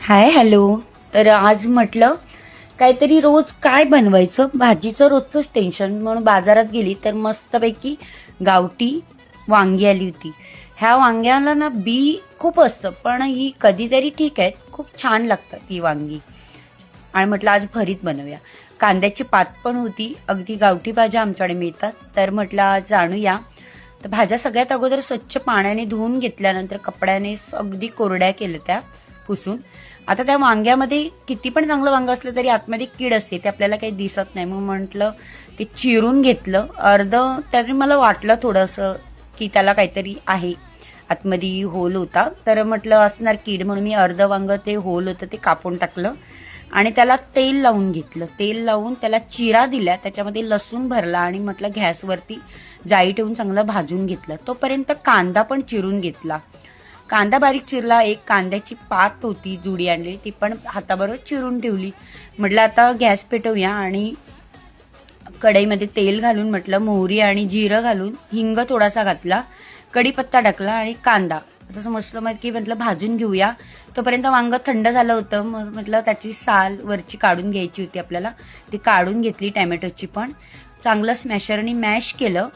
Hi hello. तर आज म्हटलं काहीतरी रोज काय बनवायचं, भाजीचं रोजचंच टेन्शन म्हणून बाजारात गेली तर मस्तपैकी गावठी वांगी आली होती. ह्या वांग्याला ना बी खूप असतं, पण ही कधीतरी ठीक आहे, खूप छान लागतात ही वांगी. आणि म्हटलं आज भरीत बनवूया. कांद्याची पात पण होती, अगदी गावठी भाज्या आमच्याकडे मिळतात, तर म्हटलं आज आणूया. तर भाज्या सगळ्यात अगोदर स्वच्छ पाण्याने धुवून घेतल्यानंतर कपड्याने अगदी कोरड्या केल्या त्या पुसून. आता त्या वांग्यामध्ये किती पण चांगलं वांग असलं तरी आतमध्ये कीड असते, ते आपल्याला काही दिसत नाही. मग म्हटलं ते चिरून घेतलं अर्ध. त्याने मला वाटलं थोडंसं की त्याला काहीतरी आहे, आतमध्ये होल होता, तर म्हटलं असणार कीड, म्हणून मी अर्ध वांग ते होल होतं ते कापून टाकलं आणि त्याला तेल लावून घेतलं. तेल लावून त्याला चिरा दिल्या, त्याच्यामध्ये लसूण भरला आणि म्हटलं गॅसवरती जाळी ठेवून चांगलं भाजून घेतलं. तोपर्यंत कांदा पण चिरून घेतला. कांदा बारीक चिरला. एक कांद्याची पात होती जुडी आणलेली, ती पण हाताबरोबर चिरून ठेवली. म्हटलं आता गॅस पेटवूया आणि कढईमध्ये तेल घालून म्हटलं मोहरी आणि जिरं घालून हिंग थोडासा घातला, कढीपत्ता टाकला आणि कांदा तसं मस्त की म्हटलं भाजून घेऊया. तोपर्यंत वांग थंड झालं होतं. मग म्हटलं त्याची साल वरची काढून घ्यायची होती आपल्याला, ती काढून घेतली. टॅमॅटोची पण चांगलं स्मॅशरनी मॅश केलं.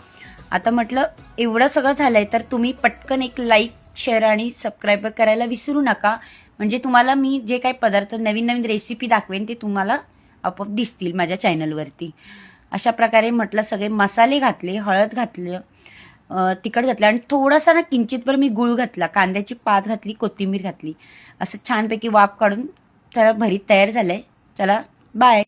आता म्हटलं एवढं सगळं झालंय तर तुम्ही पटकन एक लाईक, शेअर आणि सबस्क्राईब करायला विसरू नका, म्हणजे तुम्हाला मी जे काही पदार्थ नवीन नवीन रेसिपी दाखवेन ते तुम्हाला आपोआप दिसतील माझ्या चॅनलवरती. अशा प्रकारे म्हटलं सगळे मसाले घातले, हळद घातलं, तिखट घातलं आणि थोडासा ना किंचितभर मी गुळ घातला, कांद्याची पात घातली, कोथिंबीर घातली. असं छानपैकी वाफ काढून चला भरीत तयार झालंय. चला बाय.